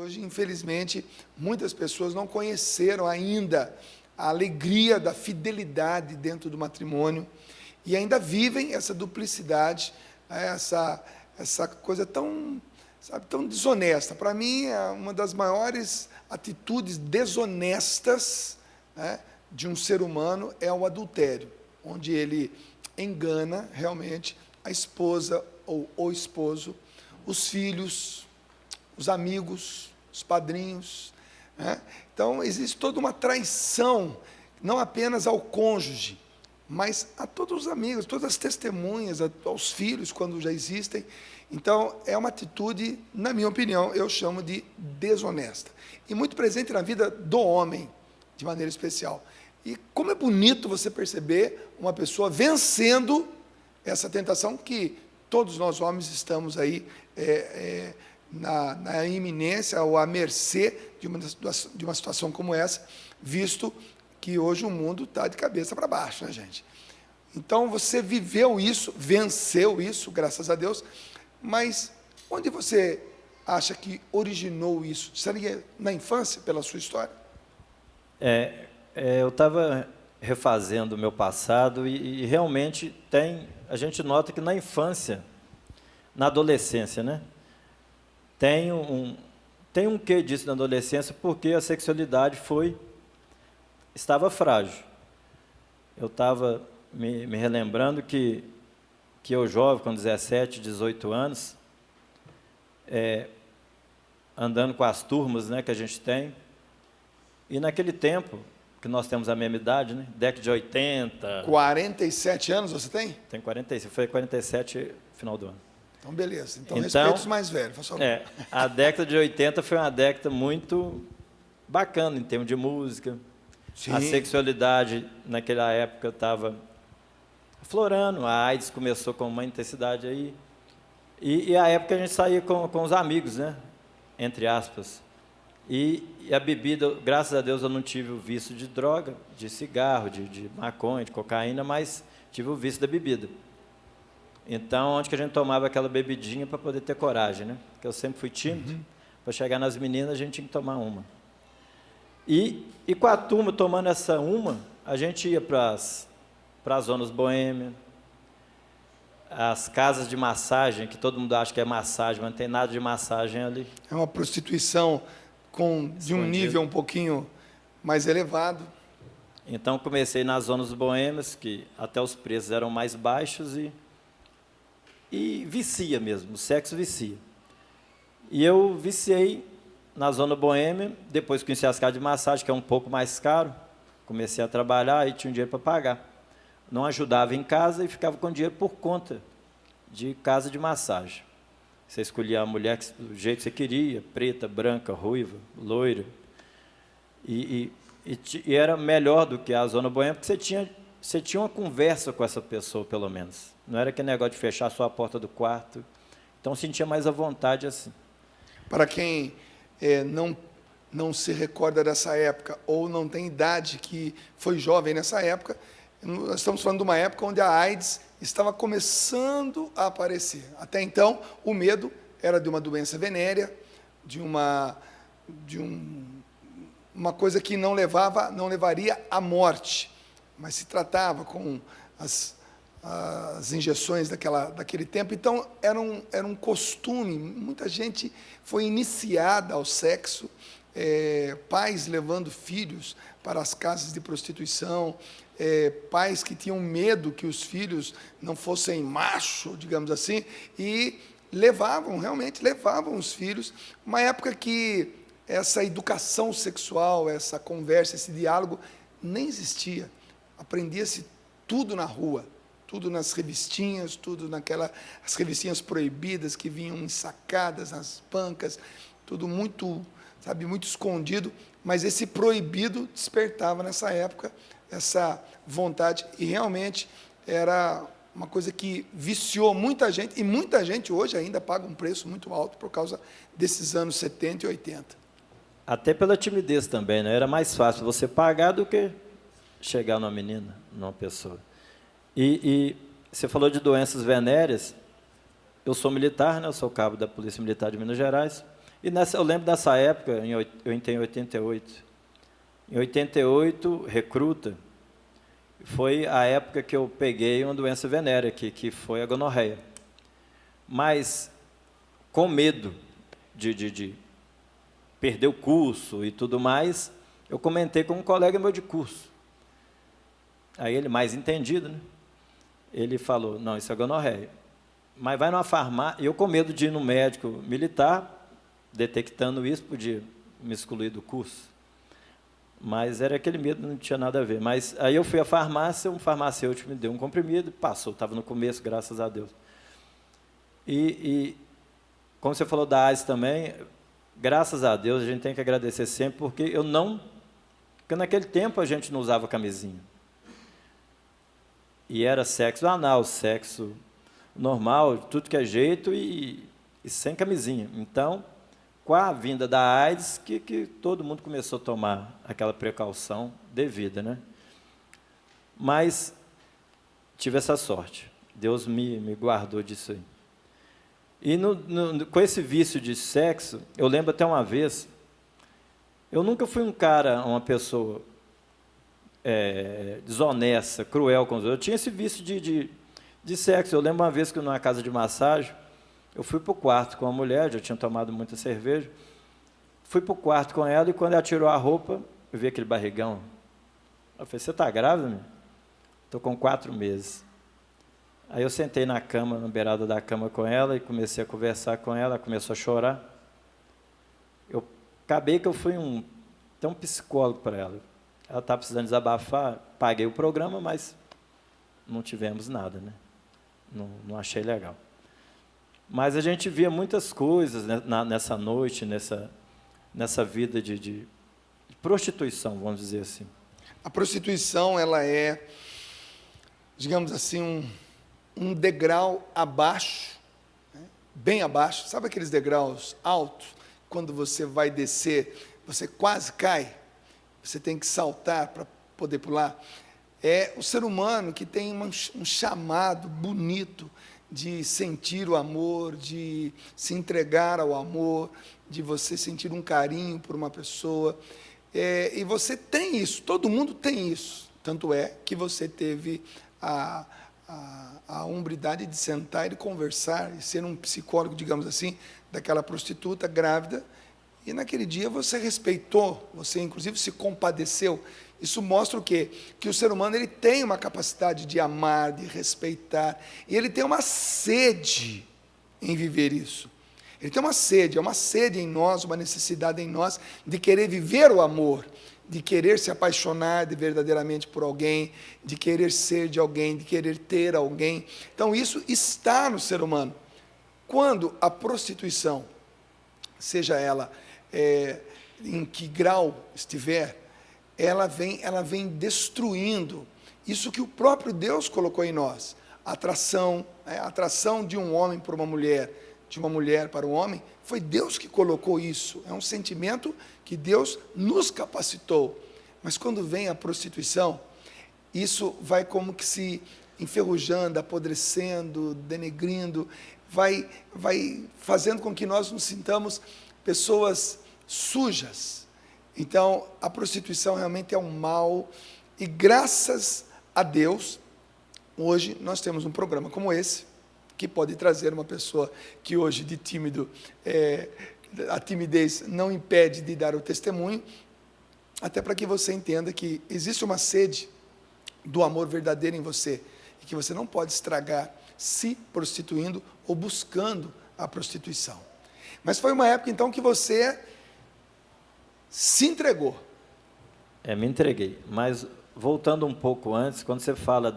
hoje, infelizmente, muitas pessoas não conheceram ainda a alegria da fidelidade dentro do matrimônio e ainda vivem essa duplicidade, essa coisa tão, sabe, tão desonesta. Para mim, é uma das maiores atitudes desonestas, né, de um ser humano é o adultério, onde ele engana realmente a esposa ou o esposo, os filhos, os amigos, os padrinhos, né? Então, existe toda uma traição, não apenas ao cônjuge, mas a todos os amigos, todas as testemunhas, aos filhos, quando já existem. Então, é uma atitude, na minha opinião, eu chamo de desonesta. E muito presente na vida do homem, de maneira especial. E como é bonito você perceber uma pessoa vencendo essa tentação que todos nós homens estamos aí na iminência ou à mercê de uma situação como essa, visto que hoje o mundo está de cabeça para baixo, né, gente? Então, você viveu isso, venceu isso, graças a Deus, mas onde você acha que originou isso? Seria na infância, pela sua história? Eu estava refazendo o meu passado e realmente a gente nota que na infância, na adolescência, né, tem um quê disso na adolescência, porque a sexualidade estava frágil. Eu estava me relembrando que eu jovem, com 17, 18 anos, andando com as turmas, né, que a gente tem, e naquele tempo, que nós temos a mesma idade, né, década de 80... 47 anos você tem? Tenho 46, foi 47 final do ano. Então, beleza. Então respeita os mais velhos, por favor. A década de 80 foi uma década muito bacana em termos de música. Sim. A sexualidade, naquela época, estava florando, a AIDS começou com uma intensidade aí. E a época a gente saía com os amigos, né? Entre aspas. E a bebida, graças a Deus, eu não tive o vício de droga, de cigarro, de maconha, de cocaína, mas tive o vício da bebida. Então, onde que a gente tomava aquela bebidinha para poder ter coragem, né? Porque eu sempre fui tímido. Para chegar nas meninas, a gente tinha que tomar uma. E com a turma tomando essa uma, a gente ia para as zonas boêmias, as casas de massagem, que todo mundo acha que é massagem, mas não tem nada de massagem ali. É uma prostituição de um nível um pouquinho mais elevado. Então, comecei nas zonas boêmias, que até os preços eram mais baixos e vicia mesmo, o sexo vicia. E eu viciei na zona boêmia, depois conheci as casas de massagem, que é um pouco mais caro, comecei a trabalhar e tinha um dinheiro para pagar. Não ajudava em casa e ficava com dinheiro por conta de casa de massagem. Você escolhia a mulher do jeito que você queria, preta, branca, ruiva, loira. E era melhor do que a zona boêmia, porque você tinha uma conversa com essa pessoa, pelo menos. Não era aquele negócio de fechar só a porta do quarto. Então, sentia mais à vontade assim. Para quem não se recorda dessa época, ou não tem idade, que foi jovem nessa época, nós estamos falando de uma época onde a AIDS estava começando a aparecer. Até então, o medo era de uma doença venérea, de uma coisa que não levaria à morte, mas se tratava com as injeções daquele tempo. Então, era um costume, muita gente foi iniciada ao sexo, pais levando filhos para as casas de prostituição, pais que tinham medo que os filhos não fossem macho, digamos assim, e realmente levavam os filhos. Uma época que essa educação sexual, essa conversa, esse diálogo nem existia. Aprendia-se tudo na rua, tudo nas revistinhas, as revistinhas proibidas que vinham ensacadas nas bancas, tudo muito, sabe, muito escondido, mas esse proibido despertava nessa época essa vontade, e realmente era uma coisa que viciou muita gente, e muita gente hoje ainda paga um preço muito alto por causa desses anos 70 e 80. Até pela timidez também, né? Era mais fácil você pagar do que chegar numa menina, numa pessoa. E você falou de doenças venéreas. Eu sou militar, né? Eu sou cabo da Polícia Militar de Minas Gerais. E eu lembro dessa época, eu entrei em 88. Em 88, recruta, foi a época que eu peguei uma doença venérea, que foi a gonorreia. Mas, com medo de perder o curso e tudo mais, eu comentei com um colega meu de curso. Aí ele, mais entendido, né? Ele falou, não, isso é gonorreia. Mas vai numa farmácia, eu com medo de ir no médico militar, detectando isso, podia me excluir do curso. Mas era aquele medo, não tinha nada a ver. Mas aí eu fui à farmácia, um farmacêutico me deu um comprimido, passou, estava no começo, graças a Deus. E como você falou da AIDS também, graças a Deus, a gente tem que agradecer sempre, porque porque naquele tempo a gente não usava camisinha. E era sexo anal, sexo normal, de tudo que é jeito e sem camisinha. Então, com a vinda da AIDS, que todo mundo começou a tomar aquela precaução devida, né? Mas tive essa sorte. Deus me guardou disso aí. E com esse vício de sexo, eu lembro até uma vez, eu nunca fui uma pessoa desonesta, cruel com os outros. Eu tinha esse vício de sexo. Eu lembro uma vez que numa casa de massagem, eu fui para o quarto com a mulher, já tinha tomado muita cerveja, fui para o quarto com ela e quando ela tirou a roupa, eu vi aquele barrigão. Eu falei, você está grávida, meu? Estou com 4 meses. Aí eu sentei na cama, na beirada da cama com ela e comecei a conversar com ela, ela começou a chorar. Acabei que eu fui até um psicólogo para ela. Ela estava precisando desabafar, paguei o programa, mas não tivemos nada, né? Não achei legal. Mas a gente via muitas coisas, né, nessa noite, nessa vida de prostituição, vamos dizer assim. A prostituição, ela é, digamos assim, um degrau abaixo, né? Bem abaixo. Sabe aqueles degraus altos? Quando você vai descer, você quase cai. Você tem que saltar para poder pular. É o ser humano que tem um chamado bonito de sentir o amor, de se entregar ao amor, de você sentir um carinho por uma pessoa. E você tem isso, todo mundo tem isso. Tanto é que você teve a hombridade de sentar e de conversar, e ser um psicólogo, digamos assim, daquela prostituta grávida, e naquele dia você respeitou, você inclusive se compadeceu. Isso mostra o quê? Que o ser humano ele tem uma capacidade de amar, de respeitar, e ele tem uma sede em viver isso. Ele tem uma sede, é uma sede em nós, uma necessidade em nós de querer viver o amor, de querer se apaixonar verdadeiramente por alguém, de querer ser de alguém, de querer ter alguém. Então isso está no ser humano. Quando a prostituição, seja ela em que grau estiver, ela vem destruindo isso que o próprio Deus colocou em nós. A atração de um homem por uma mulher, de uma mulher para um homem, foi Deus que colocou isso. É um sentimento que Deus nos capacitou. Mas quando vem a prostituição, isso vai como que se enferrujando, apodrecendo, denegrindo, vai fazendo com que nós nos sintamos pessoas sujas. Então, a prostituição realmente é um mal, e graças a Deus, hoje nós temos um programa como esse, que pode trazer uma pessoa que hoje de tímido, a timidez não impede de dar o testemunho, até para que você entenda que existe uma sede do amor verdadeiro em você, e que você não pode estragar se prostituindo ou buscando a prostituição. Mas foi uma época então que você se entregou. Me entreguei. Mas voltando um pouco antes, quando você fala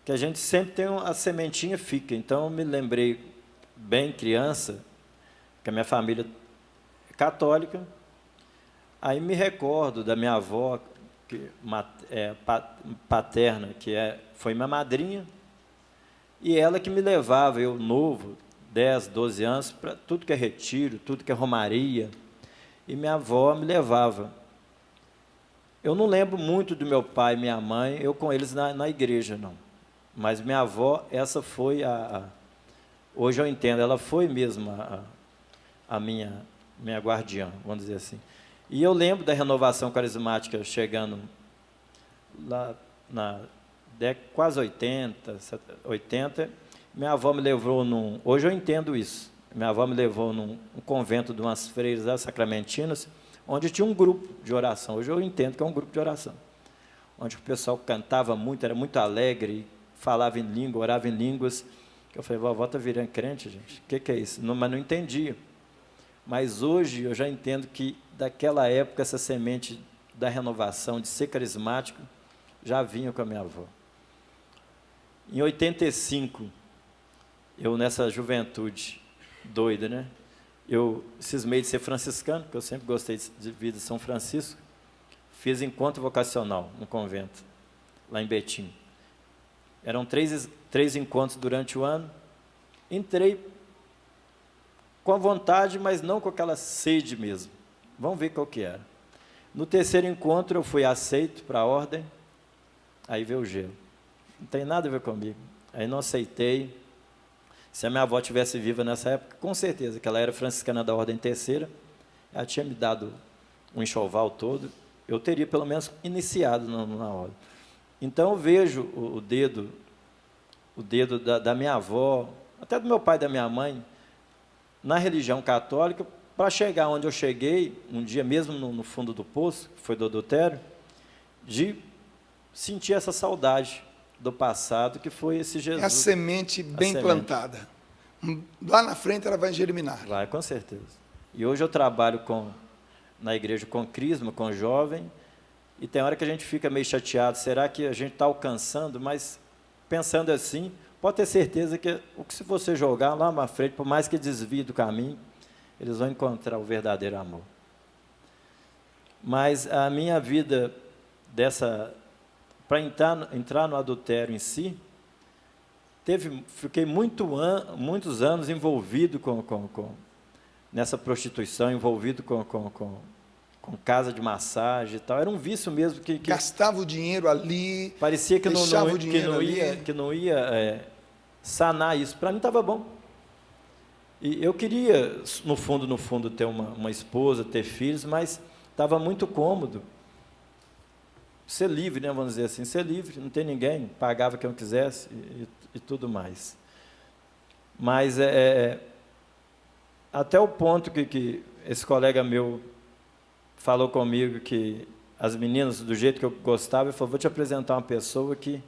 que a gente sempre tem a sementinha fica. Então eu me lembrei bem criança, que a minha família é católica. Aí me recordo da minha avó paterna, foi minha madrinha, e ela que me levava, eu novo, 10, 12 anos, para tudo que é retiro, tudo que é romaria, e minha avó me levava. Eu não lembro muito do meu pai e minha mãe, eu com eles na igreja, não. Mas minha avó, essa foi hoje eu entendo, ela foi mesmo a minha guardiã, vamos dizer assim. E eu lembro da renovação carismática chegando lá na década quase 80. Minha avó me levou hoje eu entendo isso. Minha avó me levou num convento de umas freiras sacramentinas, onde tinha um grupo de oração. Hoje eu entendo que é um grupo de oração, onde o pessoal cantava muito, era muito alegre, falava em língua, orava em línguas. Eu falei, vovó está virando crente, gente. O que é isso? Não, mas não entendia. Mas hoje eu já entendo que, daquela época, essa semente da renovação, de ser carismático, já vinha com a minha avó. Em 85, eu nessa juventude doida, né? Eu cismei de ser franciscano, porque eu sempre gostei de vida de São Francisco. Fiz encontro vocacional no convento, lá em Betim. Eram três encontros durante o ano. Entrei com a vontade, mas não com aquela sede mesmo. Vamos ver qual que era. No terceiro encontro, eu fui aceito para a ordem. Aí veio o gelo. Não tem nada a ver comigo. Aí não aceitei. Se a minha avó tivesse viva nessa época, com certeza, que ela era franciscana da ordem terceira, ela tinha me dado um enxoval todo, eu teria pelo menos iniciado na ordem. Então eu vejo o dedo da minha avó, até do meu pai e da minha mãe, na religião católica, para chegar onde eu cheguei, um dia mesmo no fundo do poço, que foi do adultério, de sentir essa saudade do passado, que foi esse Jesus. É a semente bem plantada. Lá na frente ela vai germinar. Vai, com certeza. E hoje eu trabalho na igreja com crisma, com jovem, e tem hora que a gente fica meio chateado, será que a gente está alcançando? Mas, pensando assim, pode ter certeza que o que se você jogar lá na frente, por mais que desvie do caminho, eles vão encontrar o verdadeiro amor. Mas a minha vida para entrar no adultério em si, fiquei muitos anos envolvido nessa prostituição, envolvido com casa de massagem e tal. Era um vício mesmo que gastava o dinheiro ali, parecia que não ia sanar isso. Para mim estava bom. E eu queria, no fundo, ter uma esposa, ter filhos, mas estava muito cômodo. Ser livre, né, vamos dizer assim, ser livre, não ter ninguém, pagava quem eu quisesse e tudo mais. Mas até o ponto que esse colega meu falou comigo que as meninas, do jeito que eu gostava, ele falou, vou te apresentar uma pessoa que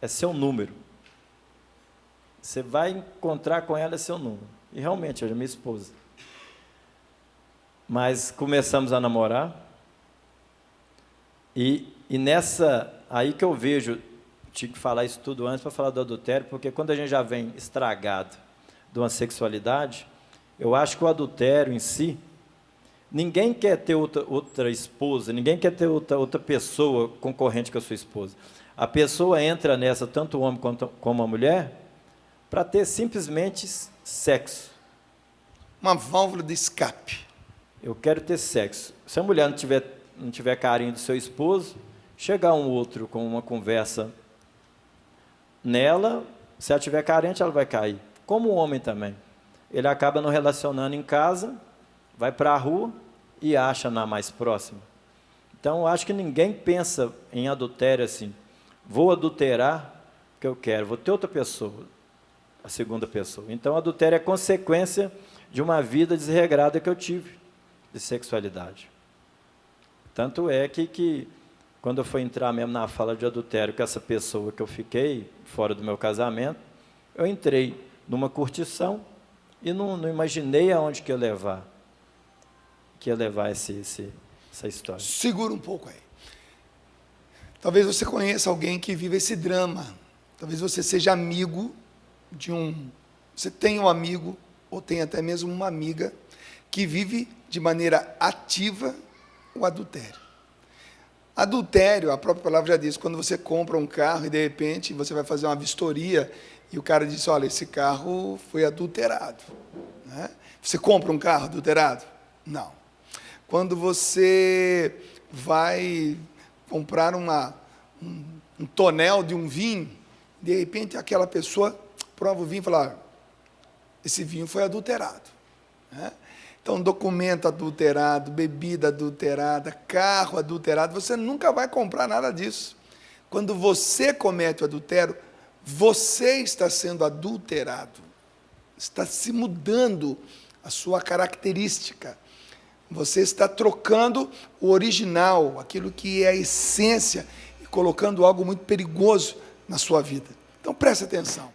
é seu número. Você vai encontrar com ela, é seu número. E realmente, ela é minha esposa. Mas começamos a namorar, e nessa, aí que eu vejo, tinha que falar isso tudo antes para falar do adultério, porque quando a gente já vem estragado de uma sexualidade, eu acho que o adultério em si, ninguém quer ter outra esposa, ninguém quer ter outra pessoa concorrente com a sua esposa. A pessoa entra nessa, tanto o homem como a mulher, para ter simplesmente sexo. Uma válvula de escape. Eu quero ter sexo. Se a mulher não tiver carinho do seu esposo, chegar um outro com uma conversa nela, se ela tiver carente, ela vai cair. Como o homem também. Ele acaba não relacionando em casa, vai para a rua e acha na mais próxima. Então, eu acho que ninguém pensa em adultério assim. Vou adulterar porque eu quero, vou ter outra pessoa, a segunda pessoa. Então, adultério é consequência de uma vida desregrada que eu tive de sexualidade. Tanto é que quando eu fui entrar mesmo na fala de adultério com essa pessoa que eu fiquei fora do meu casamento, eu entrei numa curtição e não imaginei aonde que ia levar essa história. Segura um pouco aí. Talvez você conheça alguém que vive esse drama. Talvez você seja amigo você tenha um amigo, ou tenha até mesmo uma amiga, que vive de maneira ativa o adultério. Adultério, a própria palavra já diz, quando você compra um carro e de repente você vai fazer uma vistoria e o cara diz, olha, esse carro foi adulterado. Né? Você compra um carro adulterado? Não. Quando você vai comprar um tonel de um vinho, de repente aquela pessoa prova o vinho e fala, esse vinho foi adulterado. Né? Então, documento adulterado, bebida adulterada, carro adulterado, você nunca vai comprar nada disso. Quando você comete o adultério, você está sendo adulterado. Está se mudando a sua característica. Você está trocando o original, aquilo que é a essência, e colocando algo muito perigoso na sua vida. Então, preste atenção.